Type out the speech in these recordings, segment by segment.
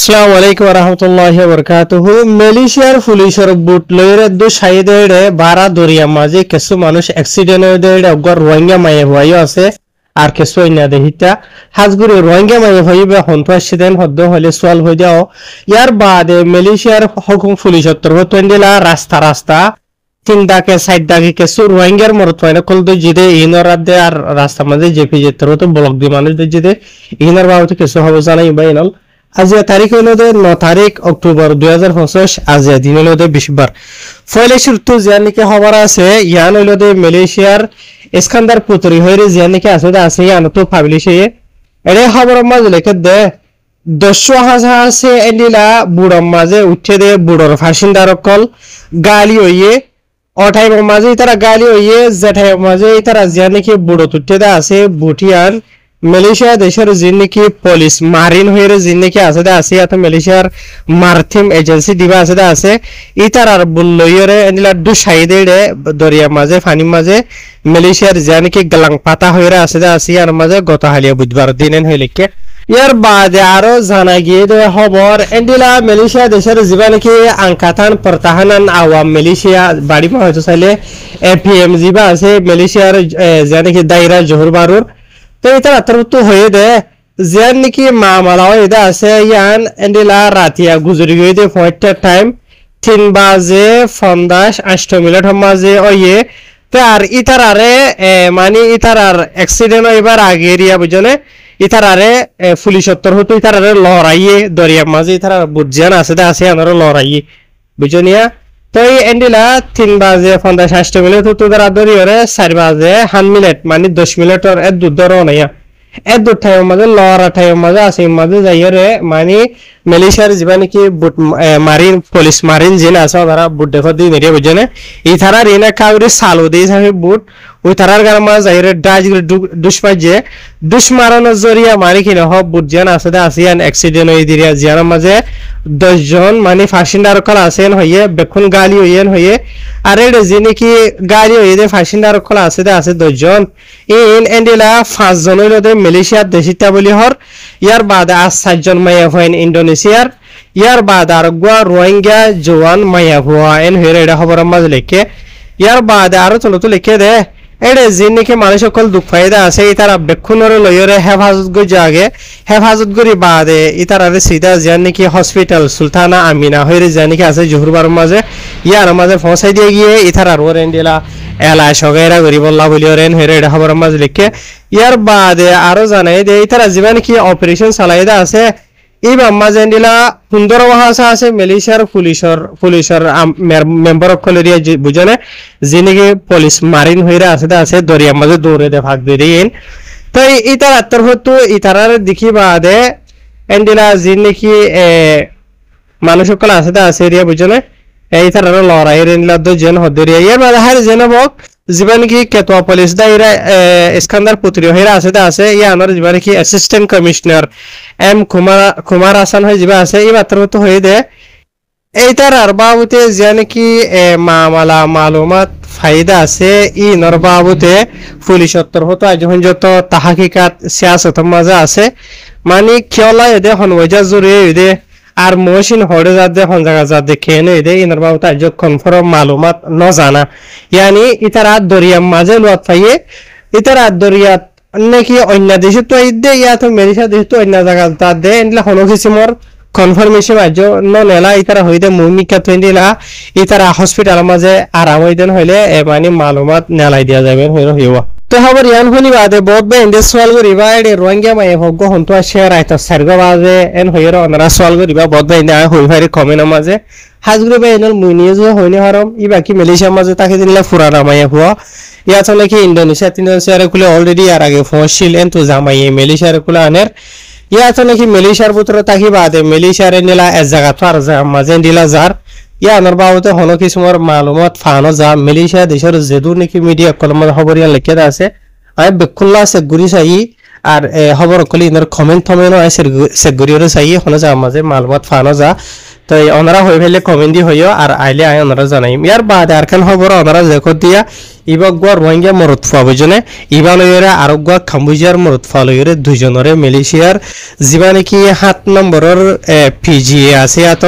আসসালামু আলাইকুম ওয়া রাহমাতুল্লাহি ওয়া বারাকাতুহু। মালয়েশিয়ার পুলিশের বুট লইরে দু সাইডে বারা দরিয়া মাঝে কিছু মানুষ অ্যাক্সিডেন্ট হয়ে অগর রোহিঙ্গা মায়ে হইও আছে আর কিছু ইনা দেহিতা হাজগুরি রোহিঙ্গা মায়ে হইবে হন্ত অ্যাক্সিডেন্ট হদ্দ হলে সলভ হয়ে যাও। ইয়ার বাদে মালয়েশিয়ার হুকুম পুলিশের তরফ তন্দিলা রাস্তা তিন দাকে সাইড দাকে কিছু রোহিঙ্গার মরত হয় না কল দই জিদে ইনর রাতে আর রাস্তা মাঝে জেপি যেতে তো ব্লক দি মানুষ দই জিদে ইনার বাবতে কিছু হবে জানাই বাইনাল। আজিয়া তারিখ হইল 9 তারিখ অক্টোবর 2025। আজিয়া দিন হইল বৃহস্পতিবার। ফলে শুরু যে নাকি খবর আছে ইয়ান হইল মালয়েশিয়ার ইস্কান্দার পুত্রি হইরে যে নাকি আছে ইয়ান তো পাবলিশ হয়ে এরে খবর মাঝে লেখে দে 10,000 আছে এন্ডিলা বুড়র মাঝে উঠে দে বুড়র ফাসিন্দার কল গালি হইয়ে অঠাই মাঝে তারা গালি হইয়ে জেঠাই মাঝে তারা যে নাকি বুড়ো উঠে দে আছে বুটিয়ান মালয়েশিয়া দেশের যে নাকি পুলিশ মারিন হয়ে যে নাকি আছে এত মালয়েশিয়ার মারথিম এজেন্সি দিবা আছে ইতার আর বুল্লইরে এনিলা দু সাইডে দরিয়া মাঝে পানি মাঝে মালয়েশিয়ার যে নাকি গলাং পাতা হয়ে আছে আর মাঝে গত হালিয়া বুধবার দিনেন হইলেকে ইয়ার বাদে আরো জানা গিয়ে খবর এন্ডিলা মালয়েশিয়া দেশের যে নাকি আঙ্কাতান প্রতাহানান আওয়াম মালয়েশিয়া বাড়ি হয়তো চাইলে এপিএম জিবা আছে মালয়েশিয়ার যে নাকি দায়রা জোহর বারুর তো এটা আতরতো হয়ে দে যেন নাকি মামালাও এটা আছে ইয়ান এন্ডিলা রাতিয়া গুজরি গই দে ফয়টা টাইম 3 বাজে 50 মিনিট মাঝে ওয়ে তে আর ইতারারে মানে ইতারার অ্যাক্সিডেন্ট হইবার আগে এরিয়া বুঝনে ইতারারে পুলিশ উত্তর হতো ইতারারে লড়াইয়ে দরিয়া মাঝে ইতারা বুঝজান আছে আনারো লড়াইয়ে বুঝনিয়া তো এই এন্ডিলা 3 বাজে 50 মিনিট তো তারা দরিয়ারে 4 বাজে 1 মিনিট মানে 10 মিনিটের এত দূর নয়া এত দূর টাইম মাঝে লড়া টাইম মাঝে আছে মাঝে যাইরে মানে মালয়েশিয়ার জীবনে কি বুট মারিন পুলিশ মারিন জিন আছে তারা বুট দেখো দি নেরিয়া বুঝনে এই তারা রেনা কাউরে সালো দেই সাহে বুট ওই তারার গারমা যাইরে ডাজ দুশপাজে দুশমারানোর জরিয়া মারি কিনা হব বুট জান আছে ইয়ান অ্যাক্সিডেন্ট হই দিরিয়া জিয়ার মাঝে 10 জন মানে ফাসিন্দার কল আছেন হইয়ে বেকুন গালি হইয়েন হইয়ে আর এর যে নাকি গালি হইয়ে দে ফাসিন্দার কল আছে 10 জন ইন এন্ডিলা 5 জন হইলো দে মালয়েশিয়ার দেশিতা বলি হর ইয়ার বাদে 7 জন মায়া হইন ইন্দোনেশিয়ার ইয়ার বাদে আর গোয়া রোহিঙ্গা জওয়ান মায়া হওয়া এন হইরে এটা খবর মাঝে লেখে ইয়ার বাদে আরো তো লেখে দে এড়ে যে নাকি মানুষ সকল দুঃখ ফায়দা আছে ইতারা বেক্ষুনরে লইরে হেফাজত গই জাগে হেফাজত গরি বাদে ইতারারে সিধা যে নাকি হসপিটাল সুলতানা আমিনা হইরে যে নাকি আছে জোহরবার মাঝে ইয়ার মাঝে পৌঁছাই দিয়ে গিয়ে ইতারা রোরেন্ডিলা এলা সগাইরা গরিবল্লাহ বলিওরেন হইরে এটা খবর মাঝে লিখে ইয়ার বাদে আরো জানাই দে ইতারা যে নাকি অপারেশন চালাইদা আছে এই মাঝেন্ডিলা 15 ভাষা আছে মালয়েশিয়ার পুলিশের মেম্বার কলেরিয়া বুঝনে যে নাকি পুলিশ মারিন হইরা আছে দরিয়া মাঝে দৌড়ে দে ভাগ দিন তো ইতার আত্তর হতো ইতারার দেখি বাদে এন্ডিলা যে নাকি মানুষ সকল আছে এরিয়া বুঝনে ইতারার লড়াই এন্ডিলা দো জন হদরিয়া ইয়ার বাদে হার জেনবক জীবন কি কেতোয়া পুলিশ দায়রা ইস্কান্দার পুত্রি হইরা আছে ইয়ানোর জীবন কি assistant commissioner M Kumar Hasan হই জিবা আছে এই মাত্র তো হই দে এইটার আর বাবুতে যে নাকি মালুমাত ফায়দা আছে ই নর বাবুতে পুলিশ উত্তর হতো যখন যত তাহাকিকাত সিয়াসত মাঝে আছে মানে খেলা এদে হনওয়াজা জুড়ে এদে আর মহসিন হড়ে যাতে হন জায়গা যা দেখে এনে দে ইনার বাবু তাই যে কনফার্ম মালুমাত ন জানা ইয়ানি ইতারা দরিয়া মাঝে লোয়াত পাইয়ে ইতারা দরিয়া নাকি অন্য দেশে তো দে ইয়া তো মেরিসা দেশে তো অন্য জায়গা তা দে এনলা হলো কিসিমর কনফার্মেশন আজ ন নেলা ইতারা হইতে মুমিকা তো এনলা ইতারা হসপিটাল মাঝে আরাম হইদেন হইলে মানে মালুমাত নেলাই দিয়া যাবে হইবা তো খবর ইয়ান শুনি বাদে বহুত বে ইন্ডে সোয়াল করিবা এডে রোহিঙ্গা মায়ে হগ হন্তো শেয়ার আইতা সারগা বাজে এন হইরা অনরা সোয়াল করিবা বহুত বে ইন্ডে হই ফারি কমেন্ট মাঝে হাজগুরে বে এনল মুনিয়ে যে হইনি হারম ই বাকি মালয়েশিয়া মাঝে তাকে দিনলা ফুরানা মায়ে হুয়া ইয়া চলে কি ইন্দোনেশিয়ার কুলে অলরেডি আর আগে ফসিল এন তো জামাইয়ে মালয়েশিয়ার কুলে আনের ইয়া চলে কি মালয়েশিয়ার পুত্র তাকি বাদে মালয়েশিয়ার নিলা এক জায়গা তো আর মাঝে দিলা যার ইয়া আনার বাবুতে হলো কিছুমার মালুমাত ফানো যা মালয়েশিয়া দেশের যেদূর নাকি মিডিয়া কলমত খবর ইয়া লেখে আছে আমি বেকুল্লা সেগুরি চাই আর খবর কলি ইনার কমেন্ট থমেনো সেগুরিরে চাই হলো যা মাঝে মালুমাত ফানো যা তো ওনারা হয়ে ফেলে কমেন্ট হইও আর আইলে আয় ওনারা জানাইম ইয়ার বাদ আর খান খবর ওনারা দেখো দিয়া ইবাক গোয়া রোহিঙ্গা মরত ফুয়া বুঝনে ইবা লইরে আর গোয়া খাম্বুজিয়ার মরত ফুয়া লইরে দুজনরে মালয়েশিয়ার যিবা নাকি 7 নম্বরের পিজিএ আছে এত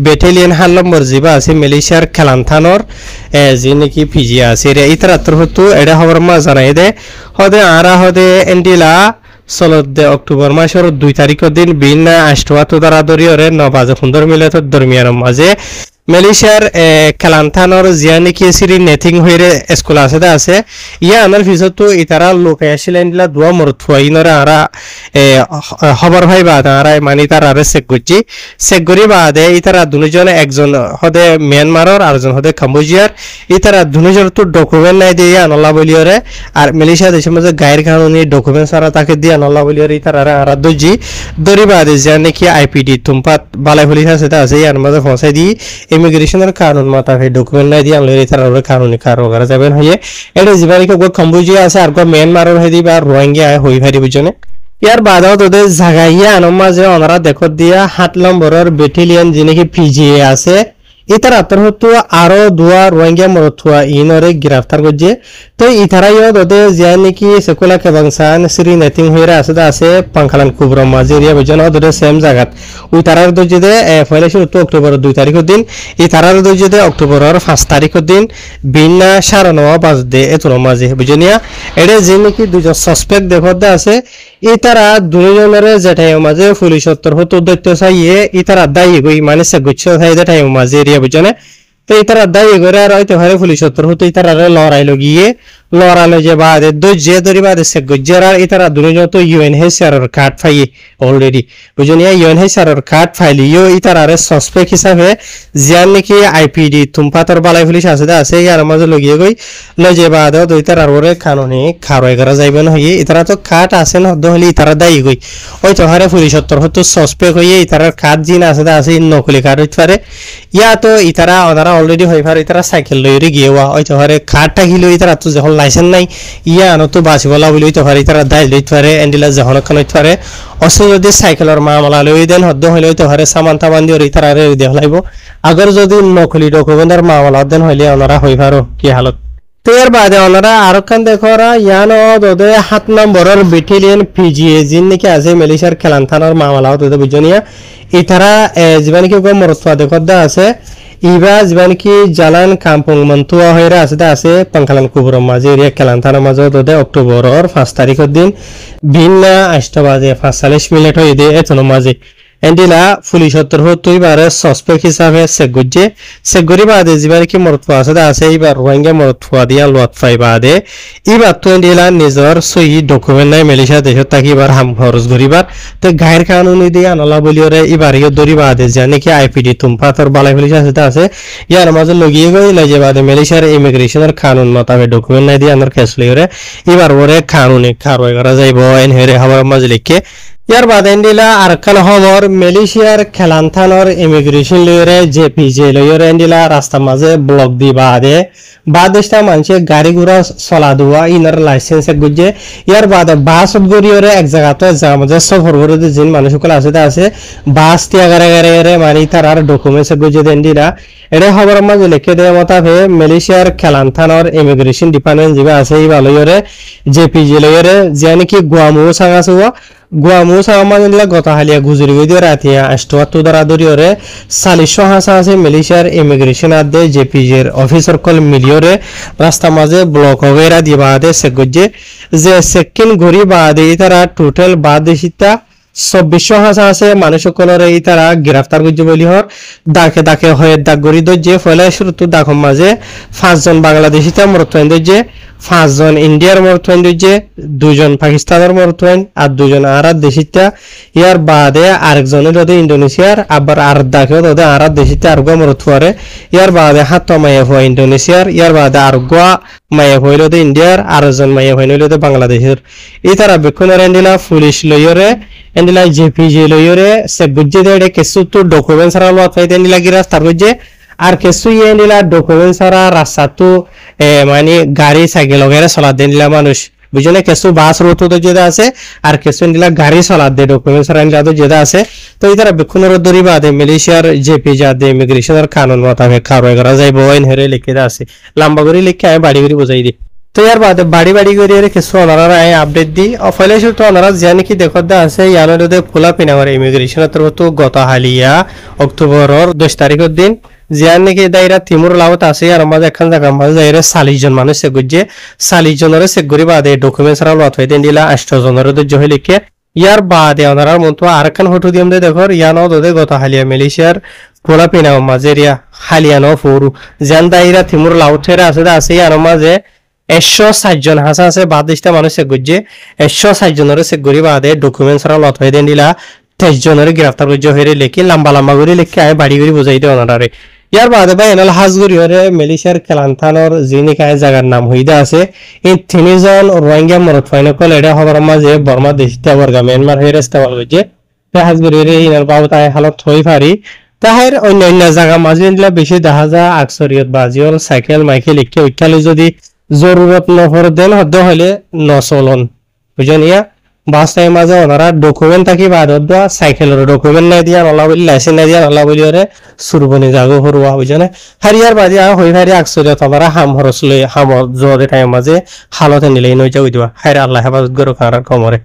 ব্যাটালিয়ন 7 নম্বর যিবা আছে মালয়েশিয়ার খেলান্থানোর যে নাকি পিজিএ আছে রে ইতরাত্র হতো এটা খবর মা জানাই দে হদে আরা হদে এন্ডিলা চলতে অক্টোবর মাসের 2 তারিখের দিন বিন আষ্টওয়াতো দ্বারা দরিয়রে 9 বাজে 15 মিনিটের দরমিয়ানের মাঝে মালয়েশিয়ার কালান্থানোর জিয়া নাকি সিরি নেথিং হইরে স্কুল আছে ইয়া আনার পিছতো ইতারা লোক আসিলেন দিলা দোয়া মরত ফুয়াইনরে আরা খবর ভাই বাদ আরা মানে তার আরে চেক করি বাদে ইতারা দুজন একজন হদে মিয়ানমারর আরেকজন হদে কাম্বোজিয়ার ইতারা দুজন তো ডকুমেন্ট নাই দিয়ে আনলা বলিয়রে আর মালয়েশিয়া দেশের মধ্যে গায়ের কানুনি ডকুমেন্ট সারা তাকে দিয়ে আনলা বলিয়রে ইতারা আরা দরি বাদে জিয়া নাকি আইপিডি তুমপাত বালাই পুলিশ আছে ইয়ার মধ্যে পৌঁছাই দি ইমিগ্রেশনের কারণ মাতাফে ডকুমেন্ট নাই দিয়ে আনলে তার কারণে কারো করা যাবেন হয়ে এটা জীবানিকে গো কাম্বোজিয়া আছে আর গো মিয়ানমারের হয়ে দিবা আর রোহিঙ্গা হই ভারি বুঝনে ইয়ার বাদাও তোদের জাগাইয়া আনমা যে ওনারা দেখো দিয়া 7 নম্বরের ব্যাটালিয়ন যিনি কি পিজিএ আছে ইতার আতর হতো আরো দুয়া রোহিঙ্গা মরথুয়া ইনরে গ্রেফতার করছে তো ইতারাইও দতে জিয়া নাকি সেকুলা কেবাংসান শ্রী নেতিং হইরা আছে পাংখালান কুবরম মাঝে এরিয়া বুঝন দতে সেম জায়গাত ওই তারার দজে দে ফয়লাশি তো অক্টোবর 2 তারিখের দিন এই তারার দজে দে অক্টোবরের 5 তারিখের দিন বিনা 9:30 বাজে এতর মাঝে বুঝনিয়া এডে যে নাকি দুজন সাসপেক্ট দেখতে আছে ইতারা দুজনের যেটাই মাঝে পুলিশ উত্তর হতো দৈত্য চাইয়ে ইতারা দায়ী গই মানে সে গুচ্ছ চাই যেটাই মাঝে এরিয়া বুঝনে তো ইতারা দায়ী করে আর হয়তো ভারে পুলিশ উত্তর হতো ইতারা লড়াইলো গিয়ে লড়ালো যে বাদে দৈর্য ধরি বাদে সে গুজ্জার আর ইতারা দুজন তো ইউএনএইচসিআর এর কার্ড পাইয়ে অলরেডি বুঝনিয়া ইউএনএইচসিআর এর কার্ড ফাইলিও ইতারা সাসপেক্ট হিসাবে জিয়ান নাকি আইপিডি তুমপাতর বালাই পুলিশ আছে ইয়ার মাঝে লগিয়ে গই লজে বাদে তো ইতারা ওরে কানুনি খারয় করা যাইবে না হইয়ে ইতারা তো কার্ড আছে না হলে ইতারা দায়ী গই ওই তো হারে পুলিশ উত্তর হতো সাসপেক্ট হইয়ে ইতারা কার্ড জিন আছে নকলি কার্ড হইতে পারে ইয়া তো ইতারা ওনারা অলরেডি হই পারে ইতারা সাইকেল লইরে গিয়েওয়া ওই তো হারে কার্ডটা গিলো ইতারা তো যখন লাইসেন্স নাই ইয়া আনো তো বাঁচিবলা বলি হইতে পারে ইতারা দায় লইতে পারে এন্ডিলা যখন খান হইতে পারে অসে যদি সাইকেলের মামলা লই দেন হদ্দ হইলে হইতে পারে সামান তামান দিয়ে ইতারা রে দেখ লাইব আগর যদি নকলি ডকুমেন্টের মামলা দেন হইলে ওনারা হই পারো কি হালত তো এর বাদে ওনারা আর কান দেখরা ইয়ানো দদে 7 নম্বরের ব্যাটালিয়ন পিজিএ জিন নাকি আছে মালয়েশিয়ার খেলান্থানোর মামলা হতে বুঝনিয়া ইতারা জীবন কি মরতফা দেখদা আছে ইবা জীবন কি জালান কাম্পং মন্তুয়া হইরা আছে পাংখালান কুবরম মাঝে এরিয়া খেলান্থানোর মাঝে দদে অক্টোবরের 5 তারিখের দিন ভিন্না 8 বাজে 45 মিনিট হই দে এতনো মাঝে এন্ডিলা পুলিশ উত্তর হতোই বারে সাসপেক্ট হিসাবে সেগুরি বাদে জিবার কি মরতফা আছে এবার রোহিঙ্গা মরতফা দিয়া লট ফাই বাদে এবার তো এন্ডিলা নিজর সহি ডকুমেন্ট নাই মালয়েশিয়া দেশত থাকি এবার হাম খরচ করিবার তো গায়ের কানুনি দিয়া আনলা বলিওরে এবার ইয় দরি বাদে জানে কি আইপিডি তুমপাতর বালাই পুলিশ আছে ইয়ার মাঝে লগিয়ে গই লাগে বাদে মালয়েশিয়ার ইমিগ্রেশনের কানুন মোতাবেক ডকুমেন্ট নাই দিয়া আনার কেস লইরে এবার ওরে কানুনি কারওয়াই করা যাইব এন হেরে হওয়ার মাঝে লিখে ইয়ার বাদে এন্ডিলা আরকান হমর মালয়েশিয়ার খেলান্থানোর ইমিগ্রেশন লইরে জেপিজে লইরে এন্ডিলা রাস্তা মাঝে ব্লক দি বাদেশটা মানুষে গাড়ি ঘোড়া চলা দেওয়া ইনার লাইসেন্স গুজে ইয়ার বাদে বাস গড়িয়রে এক জায়গাতে যা মাঝে সব হরবরে যে মানুষ সকল আছে বাস তিয়া গারে মানে তার আর ডকুমেন্টস গুজে দেন দিলা এটা খবর মাঝে লিখে দেয় মোতাবে মালয়েশিয়ার খেলান্থানোর ইমিগ্রেশন ডিপার্টমেন্ট যেবা আছে এই ভালোইরে জেপিজে লইরে যে নাকি গুয়ামু সাঙ্গাসুয়া গুয়ামু সামানিলা গতহালিয়া গুজরি গই দিয়ে রাতিয়া 78 দ্বারা দরিয়রে 40 হাসা আছে মালয়েশিয়ার ইমিগ্রেশন আদে জেপিজের অফিসার কল মিলিয়রে রাস্তা মাঝে ব্লক হগেরা দিবা দে সেগজে যে সেকেন্ড ঘড়ি বাদে তারা টোটাল বাদেশিতা 24 হাসা আছে মানুষ সকলের এই তারা গ্রেফতার করছে বলি হর দাকে হয়ে দাগ গড়ি দজে ফলে শুরুতে দাখম মাঝে 5 জন বাংলাদেশিতা মরতোয়েন দজে 5 জন ইন্ডিয়ার মরতোয়েন দজে 2 জন পাকিস্তানের মরতোয়েন আর 2 জন আরাত দেশিতা ইয়ার বাদে আরেকজনের যদি ইন্দোনেশিয়ার আবার আর দাকে যদি আরাত দেশিতা আর গো মরতোয়ারে ইয়ার বাদে হাত মায়ে হয় ইন্দোনেশিয়ার ইয়ার বাদে আর গো মায়ে হইলো দে ইন্ডিয়ার আরেকজন মায়ে হইলো দে বাংলাদেশের এই তারা বেকুনের এন্ডিলা পুলিশ লইরে এন্ডিলা জেপিজে লইরে সে গুজে দেড়ে কেসু তো ডকুমেন্ট সারা লো ফাইতে এন্ডিলা গিরাস তার গুজে আর কেসু এন্ডিলা ডকুমেন্ট সারা রাস্তা তো মানে গাড়ি সাইকেল वगैरह চলা দেনলা মানুষ বুঝনে কিছু বাস রুট তো যেটা আছে আর কিছু নিলা গাড়ি চলার দে ডকুমেন্টস রাইনলা তো যেটা আছে তো ইতারা বেক্ষণের দরি বাদে মালয়েশিয়ার জেপি যা দে ইমিগ্রেশনের কানুন মোতাবেক কারওয়াই করা যাইব ওইন হেরে লিখে আছে লম্বা করে লিখে আমি বাড়ি করে বুঝাই দিই তো ইয়ার বাদে বাড়ি বাড়ি করে কিছু ওনারা আপডেট দি অফাইলে তো ওনারা জানি কি দেখত আছে ইয়ানোদে খোলা পিনা করে ইমিগ্রেশনের তরফ তো গত হালিয়া অক্টোবরের 10 তারিখের দিন জিয়ান নাকি দাইরা তিমুর লাউত আছে আর আমাদের এখান জায়গা মাঝে যাইরে 40 জন মানুষ সেগুজে 40 জনের সেগুরি বাদে ডকুমেন্টস রা লত হইতে দিলা 8 জনের জহি লিখে ইয়ার বাদে ওনারার মতো আরেকখান ফটো দিম দে দেখো ইয়ানো দে গত হালিয়া মালয়েশিয়ার খোলা পিনা মাঝেরিয়া হালিয়ানো ফোরু জিয়ান দাইরা তিমুর লাউথেরা আছে আর মাঝে 160 জন হাসা আছে 22টা মানুষ সেগুজে 160 জনের সেগুরি বাদে ডকুমেন্টস রা লত হইতে দিলা 23 জনের গ্রেফতার করছে হইরে লিখি লম্বা লম্বা করে লিখে আমি বাড়ি করে বুঝাই দে ওনারে ইয়ার বাদে ভাই এনাল হাজগুড়ি হরে মালয়েশিয়ার কেলান্তানোর যিনি কায় জায়গার নাম হইদা আছে এই তিনজন রোহিঙ্গা মরদ ফাইনকল এটা খবর মাঝে বর্মা দেশটা বর্গা মিয়ানমার হয়ে ইস্তেমাল করছে হাজগুড়ি হরে ইনার বাবু তাই হালত হই পারি তাহের অন্য জায়গা মাঝে নিলা বেশি দেখা যায় আকসরিয়ত বাজিওল সাইকেল মাইকেল লিখে উঠালে যদি জরুরত নহর দেন হদ্দ হলে নচলন বুঝেন ইয়া বাসটাই মাঝে ওনারা ডকুমেন্ট থাকি বাদ সাইকেলের ডকুমেন্ট নাই দিয়া নলা বলি লাইসেন্স নাই দিয়া নলা বলি ওরে সুরবনি জাগো হরুয়া বুঝেনে হারিয়ার বাজে হই হারি আকসরিয়ত ওনারা হাম হরস লই হাম জোরে টাইম মাঝে হালতে নিলেই নই যাও দিবা হাইরে আল্লাহ হেফাজত করো কারার কমরে